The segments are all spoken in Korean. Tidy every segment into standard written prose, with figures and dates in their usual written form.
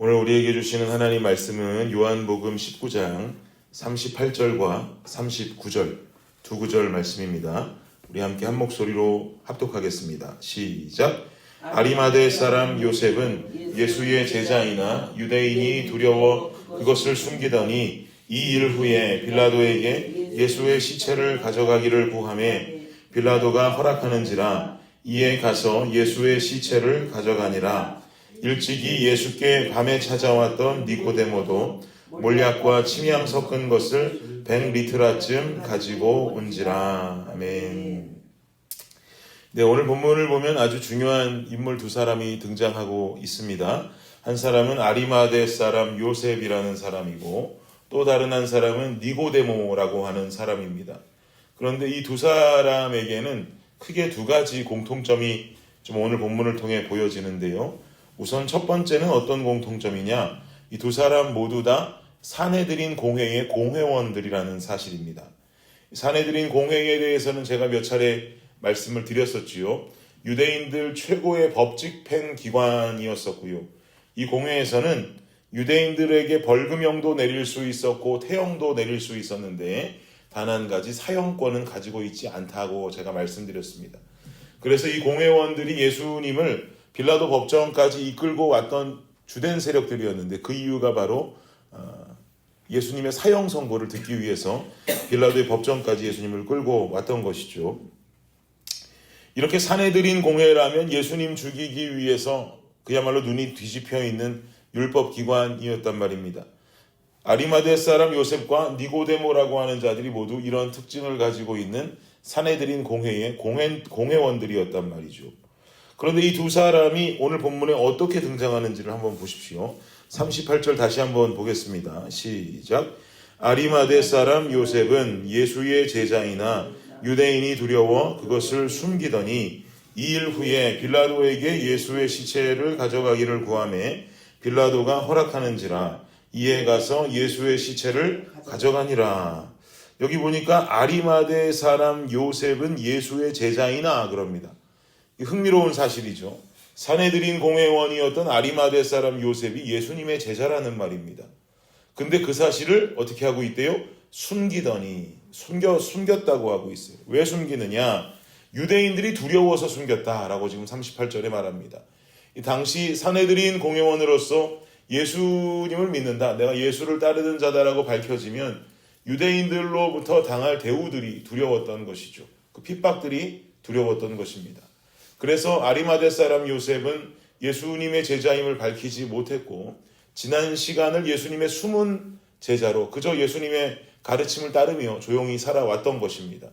오늘 우리에게 주시는 하나님 말씀은 요한복음 19장 38절과 39절 두 구절 말씀입니다. 우리 함께 한 목소리로 합독하겠습니다. 시작. 아리마대 사람 요셉은 예수의 제자이나 유대인이 두려워 그것을 숨기더니 이 일 후에 빌라도에게 예수의 시체를 가져가기를 구하매 빌라도가 허락하는지라 이에 가서 예수의 시체를 가져가니라. 일찍이 예수께 밤에 찾아왔던 니고데모도 몰약과 침향 섞은 것을 100리트라쯤 가지고 온지라. 아멘. 네, 오늘 본문을 보면 아주 중요한 인물 두 사람이 등장하고 있습니다. 한 사람은 아리마대 사람 요셉이라는 사람이고 또 다른 한 사람은 니고데모라고 하는 사람입니다. 그런데 이 두 사람에게는 크게 두 가지 공통점이 좀 오늘 본문을 통해 보여지는데요. 우선 첫 번째는 어떤 공통점이냐? 이 두 사람 모두 다 산헤드린 공회의 공회원들이라는 사실입니다. 산헤드린 공회에 대해서는 제가 몇 차례 말씀을 드렸었지요. 유대인들 최고의 법집행 기관이었었고요. 이 공회에서는 유대인들에게 벌금형도 내릴 수 있었고 태형도 내릴 수 있었는데 단 한 가지 사형권은 가지고 있지 않다고 제가 말씀드렸습니다. 그래서 이 공회원들이 예수님을 빌라도 법정까지 이끌고 왔던 주된 세력들이었는데 그 이유가 바로 예수님의 사형 선고를 듣기 위해서 빌라도의 법정까지 예수님을 끌고 왔던 것이죠. 이렇게 산헤드린 공회라면 예수님 죽이기 위해서 그야말로 눈이 뒤집혀 있는 율법 기관이었단 말입니다. 아리마대 사람 요셉과 니고데모라고 하는 자들이 모두 이런 특징을 가지고 있는 산헤드린 공회의 공회원들이었단 말이죠. 그런데 이 두 사람이 오늘 본문에 어떻게 등장하는지를 한번 보십시오. 38절 다시 한번 보겠습니다. 시작. 아리마대 사람 요셉은 예수의 제자이나 유대인이 두려워 그것을 숨기더니 이 일 후에 빌라도에게 예수의 시체를 가져가기를 구하매 빌라도가 허락하는지라 이에 가서 예수의 시체를 가져가니라. 여기 보니까 아리마대 사람 요셉은 예수의 제자이나 그럽니다. 흥미로운 사실이죠. 산헤드린 공회원이었던 아리마대 사람 요셉이 예수님의 제자라는 말입니다. 근데 그 사실을 어떻게 하고 있대요? 숨기더니 숨겼다고 하고 있어요. 왜 숨기느냐? 유대인들이 두려워서 숨겼다라고 지금 38절에 말합니다. 이 당시 산헤드린 공회원으로서 예수님을 믿는다, 내가 예수를 따르는 자다라고 밝혀지면 유대인들로부터 당할 대우들이 두려웠던 것이죠. 그 핍박들이 두려웠던 것입니다. 그래서 아리마대 사람 요셉은 예수님의 제자임을 밝히지 못했고 지난 시간을 예수님의 숨은 제자로 그저 예수님의 가르침을 따르며 조용히 살아왔던 것입니다.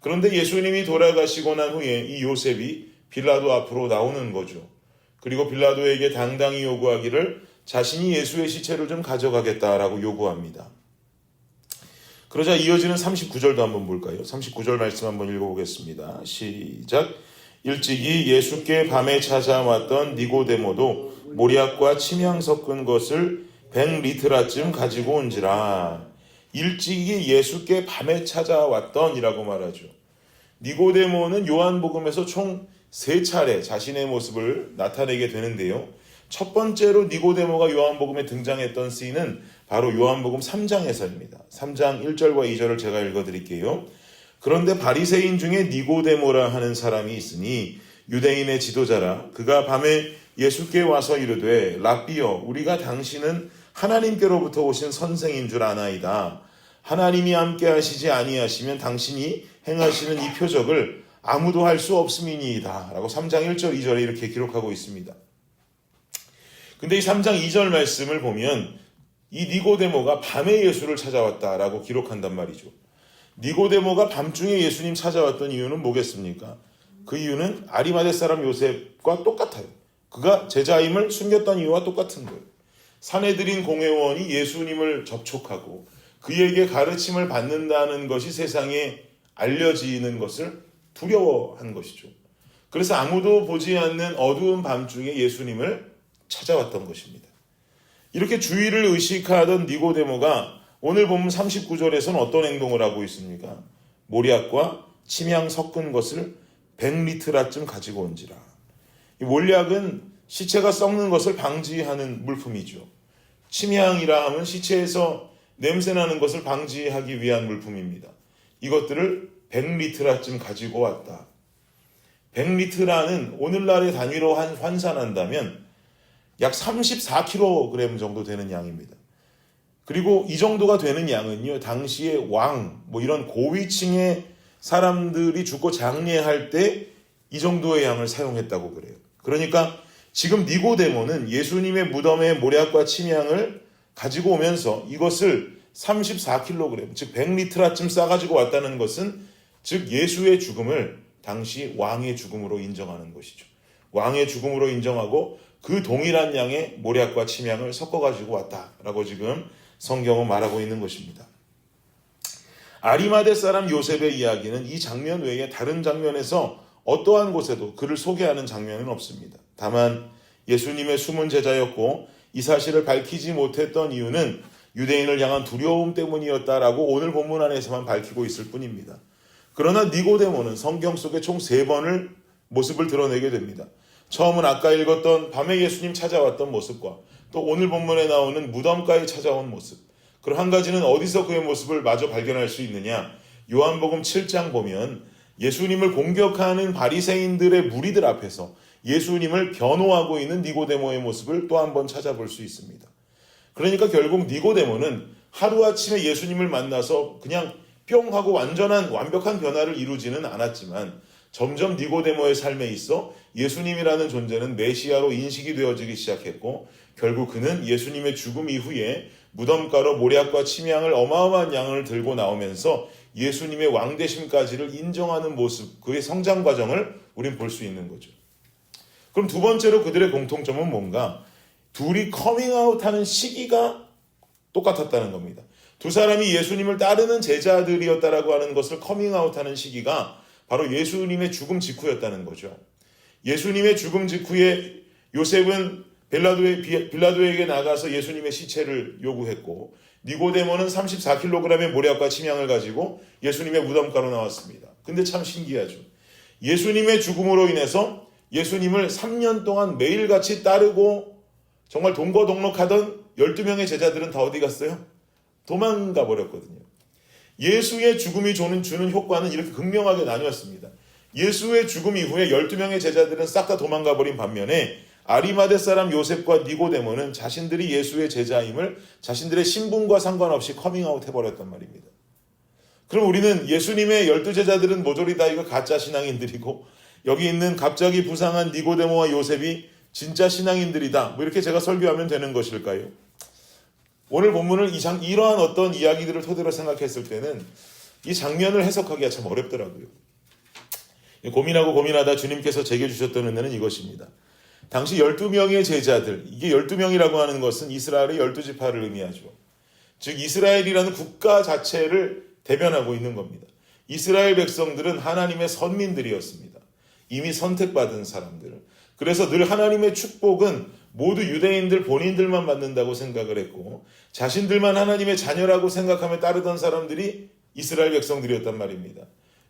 그런데 예수님이 돌아가시고 난 후에 이 요셉이 빌라도 앞으로 나오는 거죠. 그리고 빌라도에게 당당히 요구하기를 자신이 예수의 시체를 좀 가져가겠다라고 요구합니다. 그러자 이어지는 39절도 한번 볼까요? 39절 말씀 한번 읽어보겠습니다. 시작. 일찍이 예수께 밤에 찾아왔던 니고데모도 몰약과 침향 섞은 것을 100리트라쯤 가지고 온지라. 일찍이 예수께 밤에 찾아왔던 이라고 말하죠. 니고데모는 요한복음에서 총 3차례 자신의 모습을 나타내게 되는데요. 첫 번째로 니고데모가 요한복음에 등장했던 씬은 바로 요한복음 3장에서입니다. 3장 1절과 2절을 제가 읽어드릴게요. 그런데 바리새인 중에 니고데모라 하는 사람이 있으니 유대인의 지도자라. 그가 밤에 예수께 와서 이르되 랍비여, 우리가 당신은 하나님께로부터 오신 선생인 줄 아나이다. 하나님이 함께 하시지 아니하시면 당신이 행하시는 이 표적을 아무도 할 수 없음이니이다. 라고 3장 1절 2절에 이렇게 기록하고 있습니다. 근데 이 3장 2절 말씀을 보면 이 니고데모가 밤에 예수를 찾아왔다라고 기록한단 말이죠. 니고데모가 밤중에 예수님 찾아왔던 이유는 뭐겠습니까? 그 이유는 아리마대 사람 요셉과 똑같아요. 그가 제자임을 숨겼던 이유와 똑같은 거예요. 산헤드린 공회원이 예수님을 접촉하고 그에게 가르침을 받는다는 것이 세상에 알려지는 것을 두려워한 것이죠. 그래서 아무도 보지 않는 어두운 밤중에 예수님을 찾아왔던 것입니다. 이렇게 주의를 의식하던 니고데모가 오늘 본문 39절에서는 어떤 행동을 하고 있습니까? 몰약과 침향 섞은 것을 100리트라쯤 가지고 온지라. 이 몰약은 시체가 썩는 것을 방지하는 물품이죠. 침향이라 하면 시체에서 냄새나는 것을 방지하기 위한 물품입니다. 이것들을 100리트라쯤 가지고 왔다. 100리트라는 오늘날의 단위로 환산한다면 약 34kg 정도 되는 양입니다. 그리고 이 정도가 되는 양은요, 당시에 왕, 이런 고위층의 사람들이 죽고 장례할 때 이 정도의 양을 사용했다고 그래요. 그러니까 지금 니고데모는 예수님의 무덤의 모략과 침향을 가지고 오면서 이것을 34kg, 즉 100리트라쯤 싸가지고 왔다는 것은 즉 예수의 죽음을 당시 왕의 죽음으로 인정하는 것이죠. 왕의 죽음으로 인정하고 그 동일한 양의 모략과 침향을 섞어가지고 왔다라고 지금 성경은 말하고 있는 것입니다. 아리마대 사람 요셉의 이야기는 이 장면 외에 다른 장면에서 어떠한 곳에도 그를 소개하는 장면은 없습니다. 다만 예수님의 숨은 제자였고 이 사실을 밝히지 못했던 이유는 유대인을 향한 두려움 때문이었다라고 오늘 본문 안에서만 밝히고 있을 뿐입니다. 그러나 니고데모는 성경 속에 총 3번을 모습을 드러내게 됩니다. 처음은 아까 읽었던 밤에 예수님 찾아왔던 모습과 또 오늘 본문에 나오는 무덤가에 찾아온 모습. 그리고 한 가지는 어디서 그의 모습을 마저 발견할 수 있느냐. 요한복음 7장 보면 예수님을 공격하는 바리새인들의 무리들 앞에서 예수님을 변호하고 있는 니고데모의 모습을 또 한 번 찾아볼 수 있습니다. 그러니까 결국 니고데모는 하루아침에 예수님을 만나서 그냥 뿅 하고 완벽한 변화를 이루지는 않았지만 점점 니고데모의 삶에 있어 예수님이라는 존재는 메시아로 인식이 되어지기 시작했고 결국 그는 예수님의 죽음 이후에 무덤가로 모략과 침향을 어마어마한 양을 들고 나오면서 예수님의 왕되심까지를 인정하는 모습, 그의 성장 과정을 우린 볼 수 있는 거죠. 그럼 두 번째로 그들의 공통점은 뭔가? 둘이 커밍아웃하는 시기가 똑같았다는 겁니다. 두 사람이 예수님을 따르는 제자들이었다라고 하는 것을 커밍아웃하는 시기가 바로 예수님의 죽음 직후였다는 거죠. 예수님의 죽음 직후에 요셉은 빌라도에게 나가서 예수님의 시체를 요구했고 니고데모는 34kg의 모략과 침향을 가지고 예수님의 무덤가로 나왔습니다. 근데 참 신기하죠. 예수님의 죽음으로 인해서 예수님을 3년 동안 매일같이 따르고 정말 동거동록하던 12명의 제자들은 다 어디 갔어요? 도망가 버렸거든요. 예수의 죽음이 주는 효과는 이렇게 극명하게 나뉘었습니다. 예수의 죽음 이후에 12명의 제자들은 싹 다 도망가 버린 반면에 아리마대 사람 요셉과 니고데모는 자신들이 예수의 제자임을 자신들의 신분과 상관없이 커밍아웃 해버렸단 말입니다. 그럼 우리는 예수님의 12제자들은 모조리 다 이거 가짜 신앙인들이고 여기 있는 갑자기 부상한 니고데모와 요셉이 진짜 신앙인들이다. 이렇게 제가 설교하면 되는 것일까요? 오늘 본문을 이러한 어떤 이야기들을 토대로 생각했을 때는 이 장면을 해석하기가 참 어렵더라고요. 고민하다 주님께서 제게 주셨던 은혜는 이것입니다. 당시 12명의 제자들, 이게 12명이라고 하는 것은 이스라엘의 12지파를 의미하죠. 즉 이스라엘이라는 국가 자체를 대변하고 있는 겁니다. 이스라엘 백성들은 하나님의 선민들이었습니다. 이미 선택받은 사람들. 그래서 늘 하나님의 축복은 모두 유대인들 본인들만 받는다고 생각을 했고 자신들만 하나님의 자녀라고 생각하며 따르던 사람들이 이스라엘 백성들이었단 말입니다.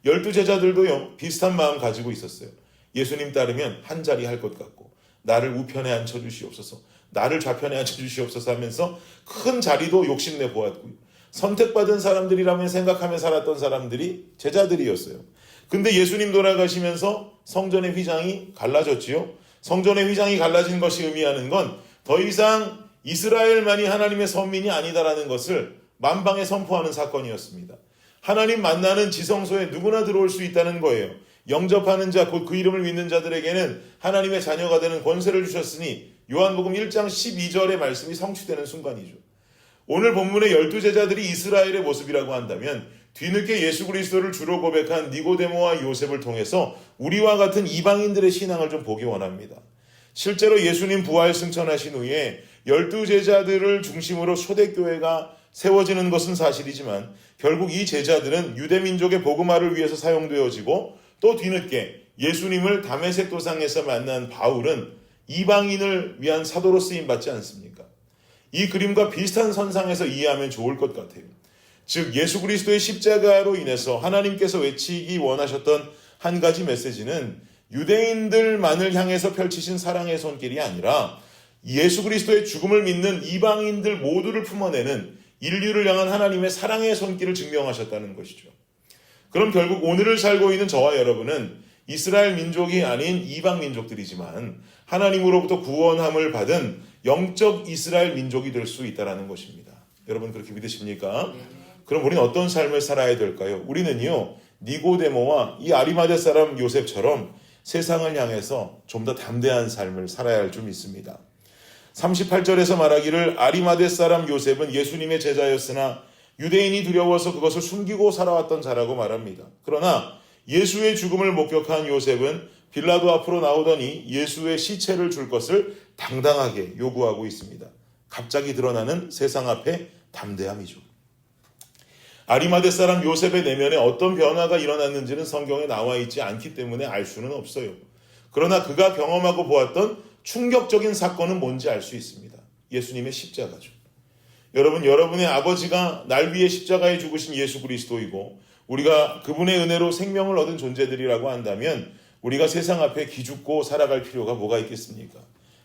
12제자들도요 비슷한 마음 가지고 있었어요. 예수님 따르면 한 자리 할 것 같고 나를 우편에 앉혀주시옵소서, 나를 좌편에 앉혀주시옵소서 하면서 큰 자리도 욕심내 보았고요. 선택받은 사람들이라면 생각하며 살았던 사람들이 제자들이었어요. 근데 예수님 돌아가시면서 성전의 휘장이 갈라졌지요. 성전의 휘장이 갈라진 것이 의미하는 건 더 이상 이스라엘만이 하나님의 선민이 아니다라는 것을 만방에 선포하는 사건이었습니다. 하나님 만나는 지성소에 누구나 들어올 수 있다는 거예요. 영접하는 자, 곧 그 이름을 믿는 자들에게는 하나님의 자녀가 되는 권세를 주셨으니 요한복음 1장 12절의 말씀이 성취되는 순간이죠. 오늘 본문의 12제자들이 이스라엘의 모습이라고 한다면 뒤늦게 예수 그리스도를 주로 고백한 니고데모와 요셉을 통해서 우리와 같은 이방인들의 신앙을 좀 보기 원합니다. 실제로 예수님 부활 승천하신 후에 12제자들을 중심으로 초대교회가 세워지는 것은 사실이지만 결국 이 제자들은 유대민족의 복음화를 위해서 사용되어지고 또 뒤늦게 예수님을 다메섹 도상에서 만난 바울은 이방인을 위한 사도로 쓰임받지 않습니까? 이 그림과 비슷한 선상에서 이해하면 좋을 것 같아요. 즉 예수 그리스도의 십자가로 인해서 하나님께서 외치기 원하셨던 한 가지 메시지는 유대인들만을 향해서 펼치신 사랑의 손길이 아니라 예수 그리스도의 죽음을 믿는 이방인들 모두를 품어내는 인류를 향한 하나님의 사랑의 손길을 증명하셨다는 것이죠. 그럼 결국 오늘을 살고 있는 저와 여러분은 이스라엘 민족이 아닌 이방 민족들이지만 하나님으로부터 구원함을 받은 영적 이스라엘 민족이 될 수 있다는 것입니다. 여러분 그렇게 믿으십니까? 그럼 우리는 어떤 삶을 살아야 될까요? 우리는요, 니고데모와 이 아리마대 사람 요셉처럼 세상을 향해서 좀 더 담대한 삶을 살아야 할 줄 믿습니다. 38절에서 말하기를 아리마대 사람 요셉은 예수님의 제자였으나 유대인이 두려워서 그것을 숨기고 살아왔던 자라고 말합니다. 그러나 예수의 죽음을 목격한 요셉은 빌라도 앞으로 나오더니 예수의 시체를 줄 것을 당당하게 요구하고 있습니다. 갑자기 드러나는 세상 앞에 담대함이죠. 아리마대 사람 요셉의 내면에 어떤 변화가 일어났는지는 성경에 나와 있지 않기 때문에 알 수는 없어요. 그러나 그가 경험하고 보았던 충격적인 사건은 뭔지 알 수 있습니다. 예수님의 십자가죠. 여러분, 여러분의 아버지가 날 위해 십자가에 죽으신 예수 그리스도이고 우리가 그분의 은혜로 생명을 얻은 존재들이라고 한다면 우리가 세상 앞에 기죽고 살아갈 필요가 뭐가 있겠습니까?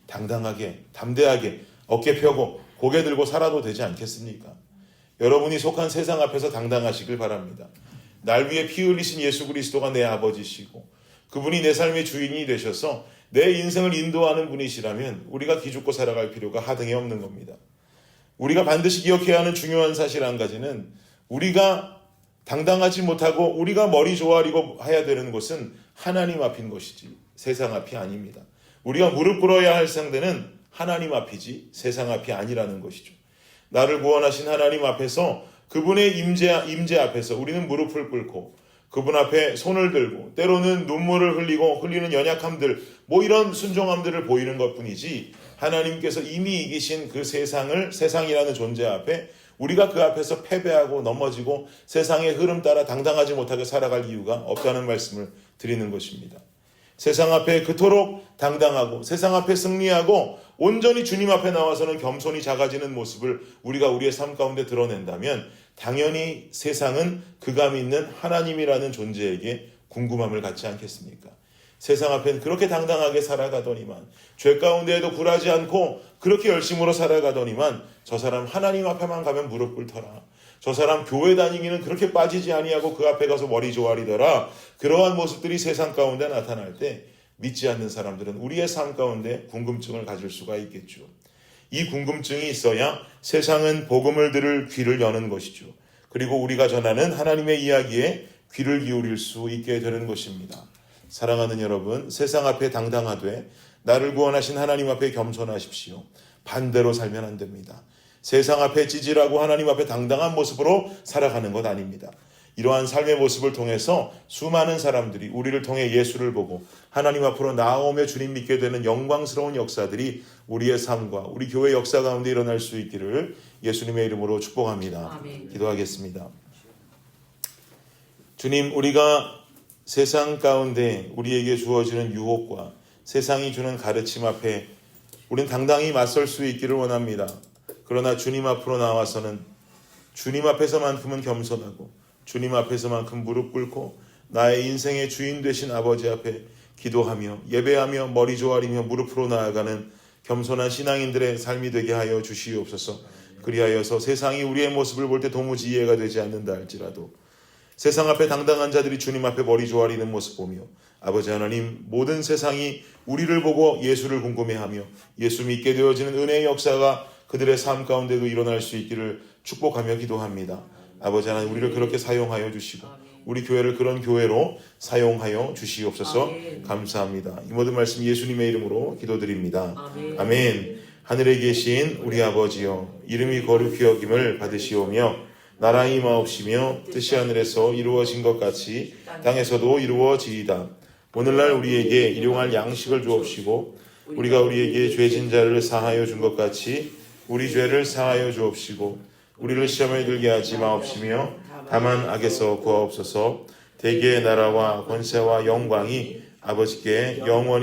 당당하게, 담대하게 어깨 펴고 고개 들고 살아도 되지 않겠습니까? 여러분이 속한 세상 앞에서 당당하시길 바랍니다. 날 위해 피 흘리신 예수 그리스도가 내 아버지시고 그분이 내 삶의 주인이 되셔서 내 인생을 인도하는 분이시라면 우리가 기죽고 살아갈 필요가 하등에 없는 겁니다. 우리가 반드시 기억해야 하는 중요한 사실 한 가지는 우리가 당당하지 못하고 우리가 머리 조아리고 해야 되는 곳은 하나님 앞인 것이지 세상 앞이 아닙니다. 우리가 무릎 꿇어야 할 상대는 하나님 앞이지 세상 앞이 아니라는 것이죠. 나를 구원하신 하나님 앞에서 그분의 임재 앞에서 우리는 무릎을 꿇고 그분 앞에 손을 들고 때로는 눈물을 흘리고 흘리는 연약함들 이런 순종함들을 보이는 것뿐이지 하나님께서 이미 이기신 그 세상이라는 존재 앞에 우리가 그 앞에서 패배하고 넘어지고 세상의 흐름 따라 당당하지 못하게 살아갈 이유가 없다는 말씀을 드리는 것입니다. 세상 앞에 그토록 당당하고 세상 앞에 승리하고 온전히 주님 앞에 나와서는 겸손히 작아지는 모습을 우리가 우리의 삶 가운데 드러낸다면 당연히 세상은 그가 믿는 하나님이라는 존재에게 궁금함을 갖지 않겠습니까? 세상 앞엔 그렇게 당당하게 살아가더니만 죄 가운데에도 굴하지 않고 그렇게 열심으로 살아가더니만 저 사람 하나님 앞에만 가면 무릎 꿇더라. 저 사람 교회 다니기는 그렇게 빠지지 아니하고 그 앞에 가서 머리 조아리더라. 그러한 모습들이 세상 가운데 나타날 때 믿지 않는 사람들은 우리의 삶 가운데 궁금증을 가질 수가 있겠죠. 이 궁금증이 있어야 세상은 복음을 들을 귀를 여는 것이죠. 그리고 우리가 전하는 하나님의 이야기에 귀를 기울일 수 있게 되는 것입니다. 사랑하는 여러분, 세상 앞에 당당하되 나를 구원하신 하나님 앞에 겸손하십시오. 반대로 살면 안 됩니다. 세상 앞에 찌질하고 하나님 앞에 당당한 모습으로 살아가는 것 아닙니다. 이러한 삶의 모습을 통해서 수많은 사람들이 우리를 통해 예수를 보고 하나님 앞으로 나아오며 주님 믿게 되는 영광스러운 역사들이 우리의 삶과 우리 교회 역사 가운데 일어날 수 있기를 예수님의 이름으로 축복합니다. 아멘. 기도하겠습니다. 주님, 우리가 세상 가운데 우리에게 주어지는 유혹과 세상이 주는 가르침 앞에 우린 당당히 맞설 수 있기를 원합니다. 그러나 주님 앞으로 나와서는 주님 앞에서만큼은 겸손하고 주님 앞에서만큼 무릎 꿇고 나의 인생의 주인 되신 아버지 앞에 기도하며 예배하며 머리 조아리며 무릎으로 나아가는 겸손한 신앙인들의 삶이 되게 하여 주시옵소서. 그리하여서 세상이 우리의 모습을 볼 때 도무지 이해가 되지 않는다 할지라도 세상 앞에 당당한 자들이 주님 앞에 머리 조아리는 모습 보며 아버지 하나님, 모든 세상이 우리를 보고 예수를 궁금해하며 예수 믿게 되어지는 은혜의 역사가 그들의 삶 가운데도 일어날 수 있기를 축복하며 기도합니다. 아버지 하나님, 우리를 그렇게 사용하여 주시고 우리 교회를 그런 교회로 사용하여 주시옵소서. 감사합니다. 이 모든 말씀 예수님의 이름으로 기도드립니다. 아멘. 하늘에 계신 우리 아버지여, 이름이 거룩히 여김을 받으시오며 나라 임하옵시며 뜻이 하늘에서 이루어진 것 같이 땅에서도 이루어지이다. 오늘날 우리에게 일용할 양식을 주옵시고 우리가 우리에게 죄진 자를 사하여 준 것 같이 우리 죄를 사하여 주옵시고 우리를 시험에 들게 하지 마옵시며 다만 악에서 구하옵소서. 대개의 나라와 권세와 영광이 아버지께 영원히